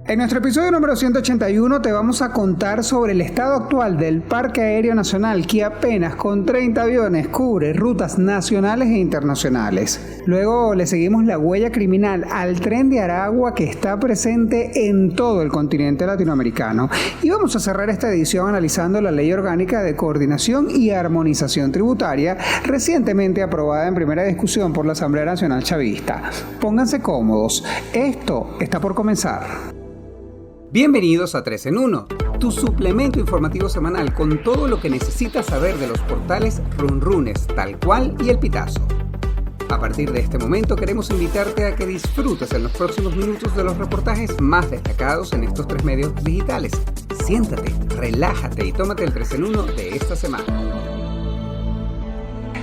En nuestro episodio número 181 te vamos a contar sobre el estado actual del Parque Aéreo Nacional, que apenas con 30 aviones cubre rutas nacionales e internacionales. Luego le seguimos la huella criminal al Tren de Aragua, que está presente en todo el continente latinoamericano. Y vamos a cerrar esta edición analizando la Ley Orgánica de Coordinación y Armonización Tributaria, recientemente aprobada en primera discusión por la Asamblea Nacional Chavista. Pónganse cómodos, esto está por comenzar. Bienvenidos a 3 en 1, tu suplemento informativo semanal con todo lo que necesitas saber de los portales Runrunes, Tal Cual y El Pitazo. A partir de este momento queremos invitarte a que disfrutes en los próximos minutos de los reportajes más destacados en estos tres medios digitales. Siéntate, relájate y tómate el 3 en 1 de esta semana.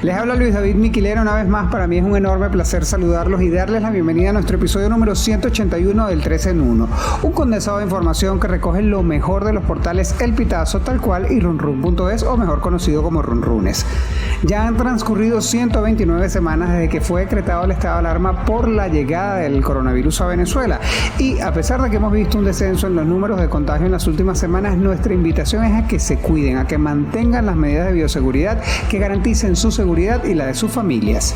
Les habla Luis David Miquilena una vez más. Para mí es un enorme placer saludarlos y darles la bienvenida a nuestro episodio número 181 del 3 en 1. Un condensado de información que recoge lo mejor de los portales El Pitazo, Tal Cual y Runrun.es, o mejor conocido como Runrunes. Ya han transcurrido 129 semanas desde que fue decretado el estado de alarma por la llegada del coronavirus a Venezuela. Y a pesar de que hemos visto un descenso en los números de contagio en las últimas semanas, nuestra invitación es a que se cuiden, a que mantengan las medidas de bioseguridad que garanticen su seguridad y la de sus familias.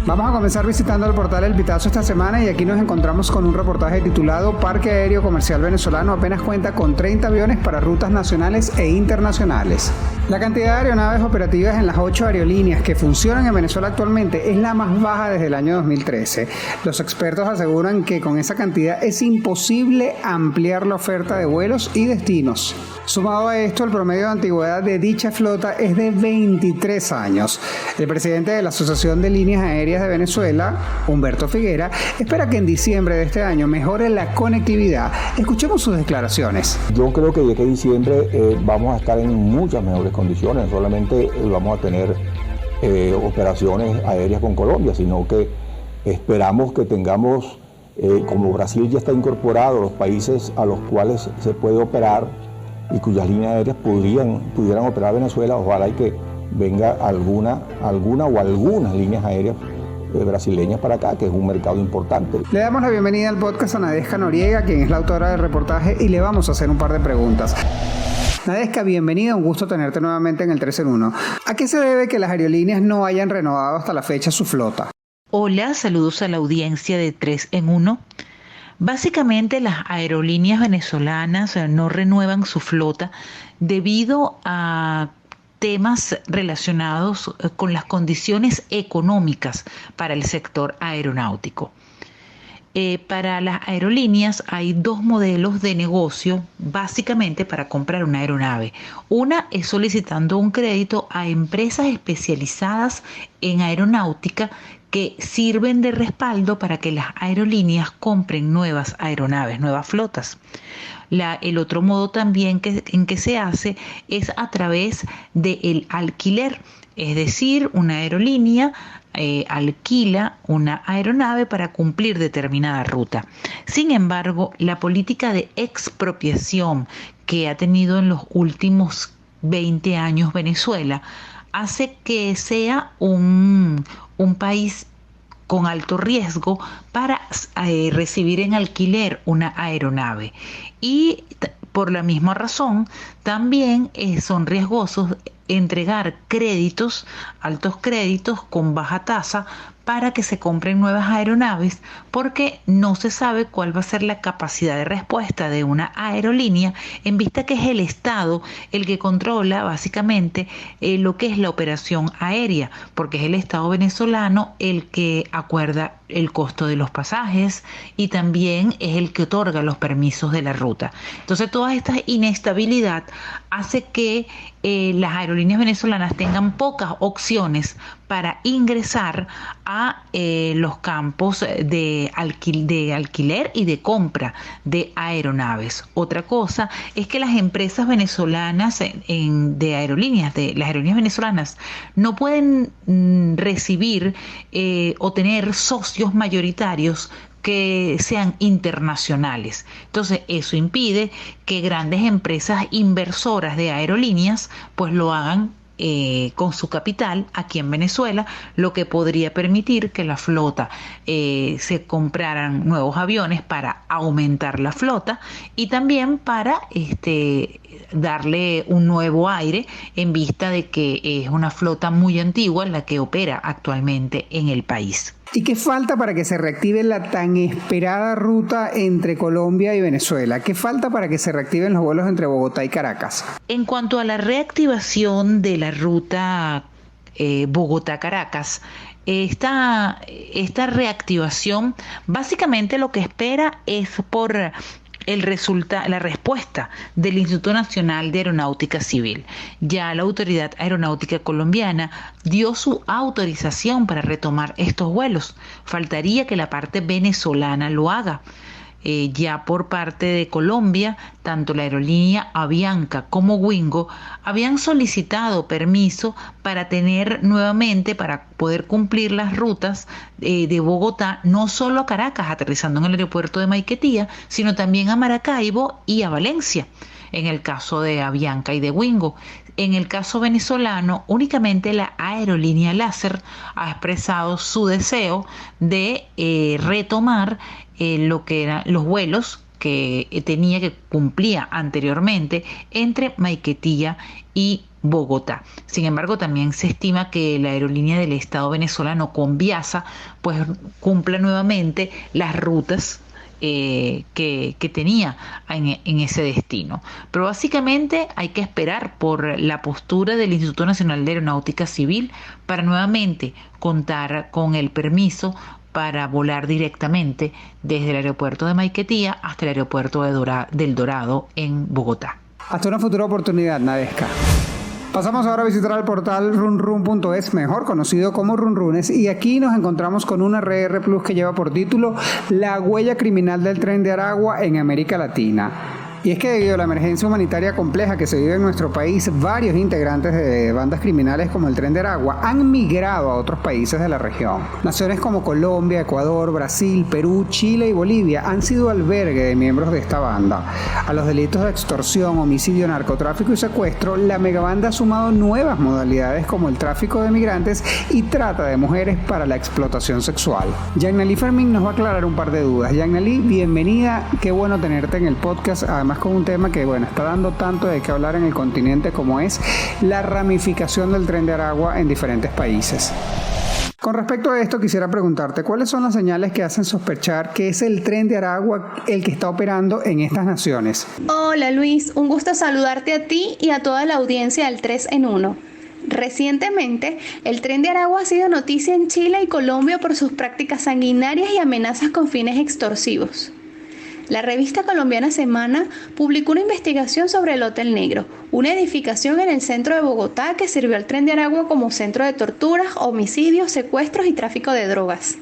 Vamos a comenzar visitando el portal El Pitazo esta semana y aquí nos encontramos con un reportaje titulado Parque Aéreo Comercial Venezolano apenas cuenta con 30 aviones para rutas nacionales e internacionales. La cantidad de aeronaves operativas en las 8 aerolíneas que funcionan en Venezuela actualmente es la más baja desde el año 2013. Los expertos aseguran que con esa cantidad es imposible ampliar la oferta de vuelos y destinos. Sumado a esto, el promedio de antigüedad de dicha flota es de 23 años. El presidente de la Asociación de Líneas Aéreas de Venezuela, Humberto Figuera, espera que en diciembre de este año mejore la conectividad. Escuchemos sus declaraciones. Yo creo que de aquí a diciembre vamos a estar en muchas mejores condiciones. No solamente vamos a tener operaciones aéreas con Colombia, sino que esperamos que tengamos, como Brasil ya está incorporado a los países a los cuales se puede operar y cuyas líneas aéreas pudieran operar Venezuela, ojalá y que venga alguna o algunas líneas aéreas brasileñas para acá, que es un mercado importante. Le damos la bienvenida al podcast a Nadezca Noriega, quien es la autora del reportaje, y le vamos a hacer un par de preguntas. Nadezca, bienvenida, un gusto tenerte nuevamente en el 3 en 1. ¿A qué se debe que las aerolíneas no hayan renovado hasta la fecha su flota? Hola, saludos a la audiencia de 3 en 1. Básicamente las aerolíneas venezolanas no renuevan su flota debido a temas relacionados con las condiciones económicas para el sector aeronáutico. Para las aerolíneas hay dos modelos de negocio básicamente para comprar una aeronave. Una es solicitando un crédito a empresas especializadas en aeronáutica que sirven de respaldo para que las aerolíneas compren nuevas aeronaves, nuevas flotas. El otro modo también en que se hace es a través del alquiler, es decir, una aerolínea alquila una aeronave para cumplir determinada ruta. Sin embargo, la política de expropiación que ha tenido en los últimos 20 años Venezuela hace que sea un país con alto riesgo para recibir en alquiler una aeronave. Y por la misma razón, también son riesgosos entregar créditos, altos créditos con baja tasa para que se compren nuevas aeronaves, porque no se sabe cuál va a ser la capacidad de respuesta de una aerolínea, en vista que es el Estado el que controla básicamente lo que es la operación aérea, porque es el Estado venezolano el que acuerda el costo de los pasajes y también es el que otorga los permisos de la ruta. Entonces toda esta inestabilidad hace que las aerolíneas venezolanas tengan pocas opciones para ingresar a los campos de alquiler y de compra de aeronaves. Otra cosa es que las empresas venezolanas de aerolíneas, las aerolíneas venezolanas, no pueden recibir o tener socios mayoritarios que sean internacionales. Entonces eso impide que grandes empresas inversoras de aerolíneas pues lo hagan con su capital aquí en Venezuela, lo que podría permitir que la flota se compraran nuevos aviones para aumentar la flota y también para darle un nuevo aire en vista de que es una flota muy antigua la que opera actualmente en el país. ¿Y qué falta para que se reactive la tan esperada ruta entre Colombia y Venezuela? ¿Qué falta para que se reactiven los vuelos entre Bogotá y Caracas? En cuanto a la reactivación de la ruta Bogotá-Caracas, esta reactivación básicamente lo que espera es por la respuesta del Instituto Nacional de Aeronáutica Civil. Ya la Autoridad Aeronáutica Colombiana dio su autorización para retomar estos vuelos. Faltaría que la parte venezolana lo haga. Ya por parte de Colombia, tanto la aerolínea Avianca como Wingo habían solicitado permiso para poder cumplir las rutas de Bogotá, no solo a Caracas, aterrizando en el aeropuerto de Maiquetía, sino también a Maracaibo y a Valencia, en el caso de Avianca y de Wingo. En el caso venezolano, únicamente la aerolínea Láser ha expresado su deseo de retomar lo que eran los vuelos que cumplía anteriormente entre Maiquetía y Bogotá. Sin embargo, también se estima que la aerolínea del Estado venezolano Conviasa pues cumpla nuevamente las rutas que tenía en ese destino. Pero básicamente hay que esperar por la postura del Instituto Nacional de Aeronáutica Civil para nuevamente contar con el permiso para volar directamente desde el aeropuerto de Maiquetía hasta el aeropuerto del Dorado en Bogotá. Hasta una futura oportunidad, Nadesca. Pasamos ahora a visitar el portal runrun.es, mejor conocido como Runrunes, y aquí nos encontramos con una RR Plus que lleva por título La huella criminal del Tren de Aragua en América Latina. Y es que debido a la emergencia humanitaria compleja que se vive en nuestro país, varios integrantes de bandas criminales como el Tren de Aragua han migrado a otros países de la región. Naciones como Colombia, Ecuador, Brasil, Perú, Chile y Bolivia han sido albergue de miembros de esta banda. A los delitos de extorsión, homicidio, narcotráfico y secuestro, la megabanda ha sumado nuevas modalidades como el tráfico de migrantes y trata de mujeres para la explotación sexual. Yagnalí Fermín nos va a aclarar un par de dudas. Yagnalí, bienvenida, qué bueno tenerte en el podcast, además con un tema que está dando tanto de qué hablar en el continente como es la ramificación del Tren de Aragua en diferentes países. Con respecto a esto, quisiera preguntarte, ¿cuáles son las señales que hacen sospechar que es el Tren de Aragua el que está operando en estas naciones? Hola Luis, un gusto saludarte a ti y a toda la audiencia del 3 en 1. Recientemente, el Tren de Aragua ha sido noticia en Chile y Colombia por sus prácticas sanguinarias y amenazas con fines extorsivos. La revista colombiana Semana publicó una investigación sobre el Hotel Negro, una edificación en el centro de Bogotá que sirvió al Tren de Aragua como centro de torturas, homicidios, secuestros y tráfico de drogas.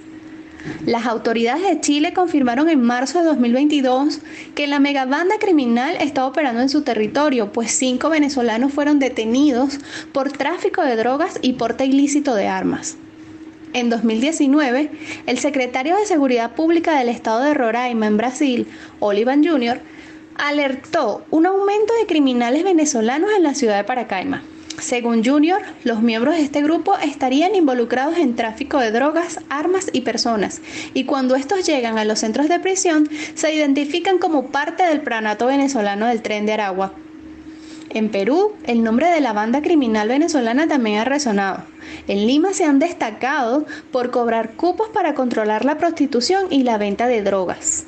Las autoridades de Chile confirmaron en marzo de 2022 que la megabanda criminal está operando en su territorio, pues 5 venezolanos fueron detenidos por tráfico de drogas y porte ilícito de armas. En 2019, el secretario de Seguridad Pública del estado de Roraima, en Brasil, Olivan Jr., alertó un aumento de criminales venezolanos en la ciudad de Paracaima. Según Jr., los miembros de este grupo estarían involucrados en tráfico de drogas, armas y personas, y cuando estos llegan a los centros de prisión, se identifican como parte del pranato venezolano del Tren de Aragua. En Perú, el nombre de la banda criminal venezolana también ha resonado. En Lima se han destacado por cobrar cupos para controlar la prostitución y la venta de drogas.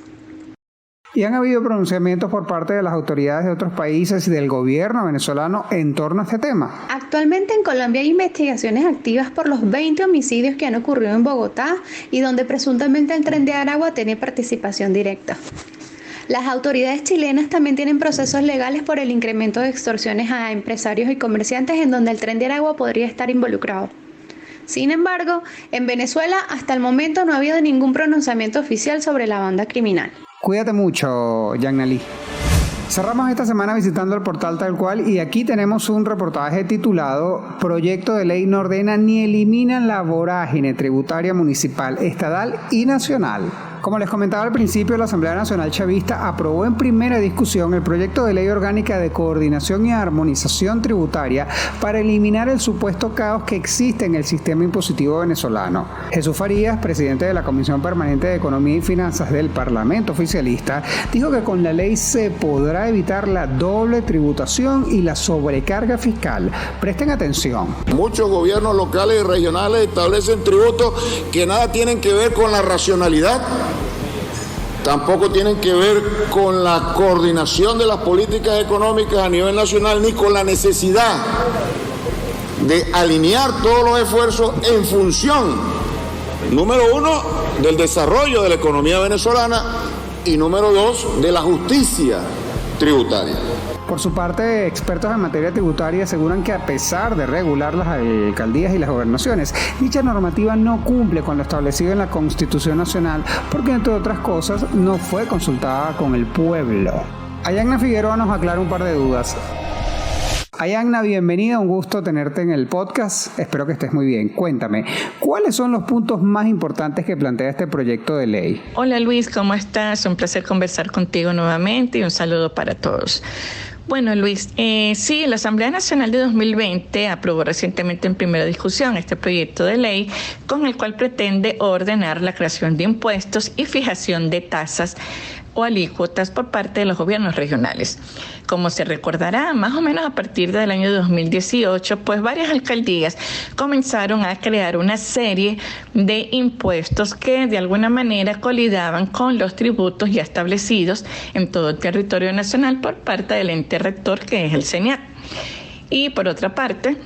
¿Y han habido pronunciamientos por parte de las autoridades de otros países y del gobierno venezolano en torno a este tema? Actualmente en Colombia hay investigaciones activas por los 20 homicidios que han ocurrido en Bogotá y donde presuntamente el Tren de Aragua tiene participación directa. Las autoridades chilenas también tienen procesos legales por el incremento de extorsiones a empresarios y comerciantes en donde el Tren de Aragua podría estar involucrado. Sin embargo, en Venezuela hasta el momento no ha habido ningún pronunciamiento oficial sobre la banda criminal. Cuídate mucho, Yagnalí. Cerramos esta semana visitando el portal Tal Cual y aquí tenemos un reportaje titulado Proyecto de ley no ordena ni elimina la vorágine tributaria municipal, estatal y nacional. Como les comentaba al principio, la Asamblea Nacional Chavista aprobó en primera discusión el proyecto de ley orgánica de coordinación y armonización tributaria para eliminar el supuesto caos que existe en el sistema impositivo venezolano. Jesús Farías, presidente de la Comisión Permanente de Economía y Finanzas del Parlamento oficialista, dijo que con la ley se podrá evitar la doble tributación y la sobrecarga fiscal. Presten atención. Muchos gobiernos locales y regionales establecen tributos que nada tienen que ver con la racionalidad, tampoco tienen que ver con la coordinación de las políticas económicas a nivel nacional, ni con la necesidad de alinear todos los esfuerzos en función, número uno, del desarrollo de la economía venezolana y número dos, de la justicia tributaria. Por su parte, expertos en materia tributaria aseguran que a pesar de regular las alcaldías y las gobernaciones, dicha normativa no cumple con lo establecido en la Constitución Nacional porque, entre otras cosas, no fue consultada con el pueblo. Ayagna Figueroa nos aclara un par de dudas. Ayagna, bienvenida, un gusto tenerte en el podcast, espero que estés muy bien. Cuéntame, ¿cuáles son los puntos más importantes que plantea este proyecto de ley? Hola Luis, ¿cómo estás? Un placer conversar contigo nuevamente y un saludo para todos. Bueno, Luis, sí, la Asamblea Nacional de 2020 aprobó recientemente en primera discusión este proyecto de ley con el cual pretende ordenar la creación de impuestos y fijación de tasas o alícuotas por parte de los gobiernos regionales. Como se recordará, más o menos a partir del año 2018, pues varias alcaldías comenzaron a crear una serie de impuestos que de alguna manera colidaban con los tributos ya establecidos en todo el territorio nacional por parte del ente rector, que es el CENIAT. Y por otra parte,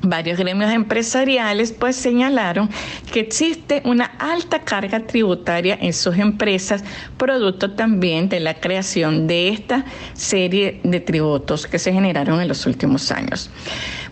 varios gremios empresariales pues señalaron que existe una alta carga tributaria en sus empresas, producto también de la creación de esta serie de tributos que se generaron en los últimos años.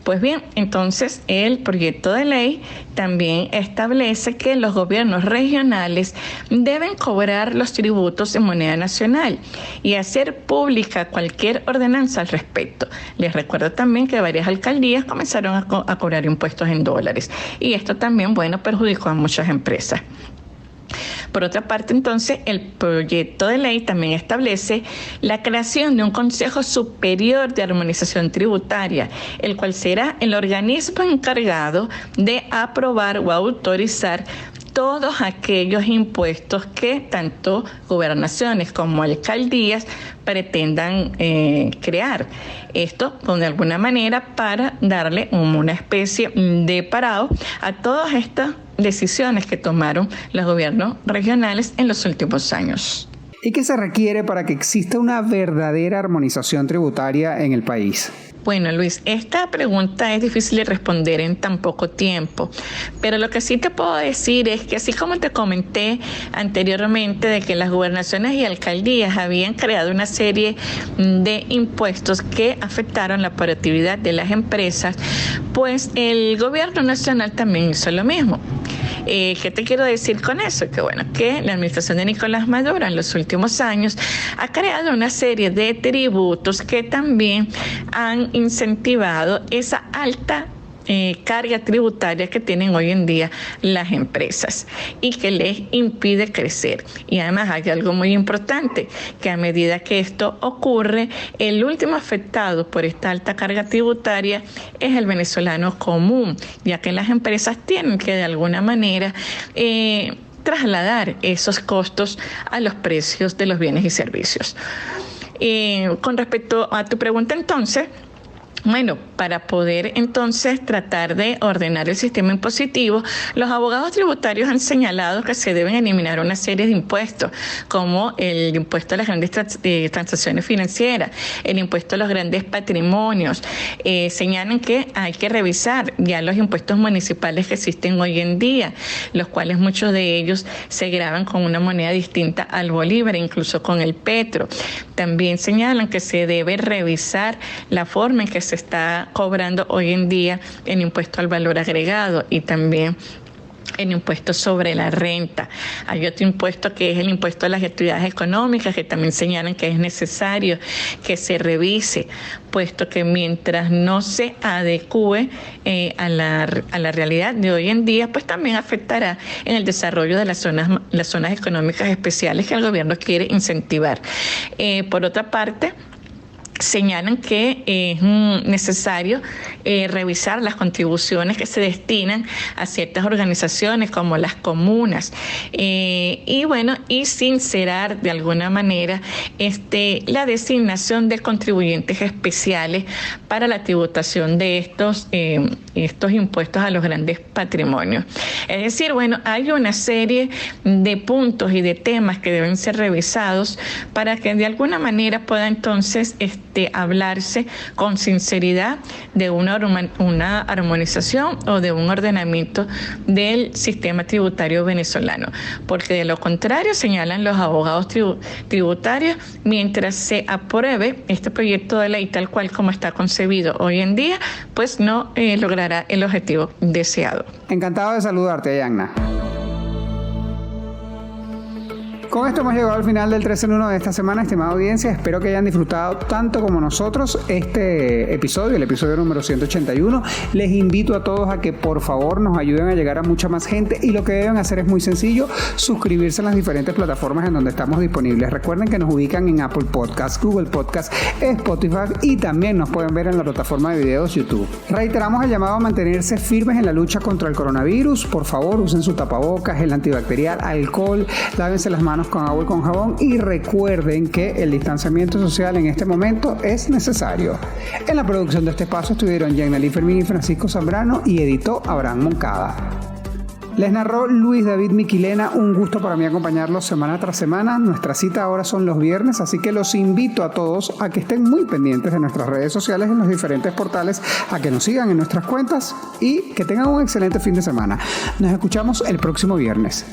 Pues bien, entonces el proyecto de ley también establece que los gobiernos regionales deben cobrar los tributos en moneda nacional y hacer pública cualquier ordenanza al respecto. Les recuerdo también que varias alcaldías comenzaron a cobrar impuestos en dólares y esto también, perjudicó a muchas empresas. Por otra parte, entonces, el proyecto de ley también establece la creación de un Consejo Superior de Armonización Tributaria, el cual será el organismo encargado de aprobar o autorizar todos aquellos impuestos que tanto gobernaciones como alcaldías pretendan crear. Esto, de alguna manera, para darle una especie de parado a todas estas decisiones que tomaron los gobiernos regionales en los últimos años. ¿Y qué se requiere para que exista una verdadera armonización tributaria en el país? Bueno, Luis, esta pregunta es difícil de responder en tan poco tiempo, pero lo que sí te puedo decir es que así como te comenté anteriormente de que las gobernaciones y alcaldías habían creado una serie de impuestos que afectaron la operatividad de las empresas, pues el gobierno nacional también hizo lo mismo. ¿Qué te quiero decir con eso? Que la administración de Nicolás Maduro en los últimos años ha creado una serie de tributos que también han incentivado esa alta carga tributaria que tienen hoy en día las empresas y que les impide crecer. Y además hay algo muy importante, que a medida que esto ocurre, el último afectado por esta alta carga tributaria es el venezolano común, ya que las empresas tienen que de alguna manera trasladar esos costos a los precios de los bienes y servicios. Con respecto a tu pregunta entonces, para poder entonces tratar de ordenar el sistema impositivo, los abogados tributarios han señalado que se deben eliminar una serie de impuestos, como el impuesto a las grandes transacciones financieras, el impuesto a los grandes patrimonios. Señalan que hay que revisar ya los impuestos municipales que existen hoy en día, los cuales muchos de ellos se graban con una moneda distinta al bolívar, incluso con el petro. También señalan que se debe revisar la forma en que se está cobrando hoy en día el impuesto al valor agregado y también el impuesto sobre la renta. Hay otro impuesto que es el impuesto a las actividades económicas, que también señalan que es necesario que se revise, puesto que mientras no se adecue a la realidad de hoy en día, pues también afectará en el desarrollo de las zonas económicas especiales que el gobierno quiere incentivar. Por otra parte, señalan que es necesario revisar las contribuciones que se destinan a ciertas organizaciones como las comunas y sincerar de alguna manera la designación de contribuyentes especiales para la tributación de estos impuestos a los grandes patrimonios. Es decir, hay una serie de puntos y de temas que deben ser revisados para que de alguna manera pueda entonces hablarse con sinceridad de una armonización o de un ordenamiento del sistema tributario venezolano, porque de lo contrario, señalan los abogados tributarios, mientras se apruebe este proyecto de ley tal cual como está concebido hoy en día, pues no logrará el objetivo deseado. Encantado de saludarte, Yanna. Con esto hemos llegado al final del 3 en 1 de esta semana, estimada audiencia. Espero que hayan disfrutado tanto como nosotros este episodio, el episodio número 181. Les invito a todos a que por favor nos ayuden a llegar a mucha más gente, y lo que deben hacer es muy sencillo: suscribirse en las diferentes plataformas en donde estamos disponibles. Recuerden que nos ubican en Apple Podcasts, Google Podcasts, Spotify, y también nos pueden ver en la plataforma de videos YouTube. Reiteramos el llamado a mantenerse firmes en la lucha contra el coronavirus. Por favor, usen su tapabocas, gel antibacterial, alcohol, lávense las manos con agua y con jabón, y recuerden que el distanciamiento social en este momento es necesario. En la producción de este espacio estuvieron Yanna Fermín y Francisco Zambrano, y editó Abraham Moncada. Les narró Luis David Miquilena. Un gusto para mí acompañarlos semana tras semana. Nuestra cita ahora son los viernes, así que los invito a todos a que estén muy pendientes de nuestras redes sociales en los diferentes portales, a que nos sigan en nuestras cuentas y que tengan un excelente fin de semana. Nos escuchamos el próximo viernes.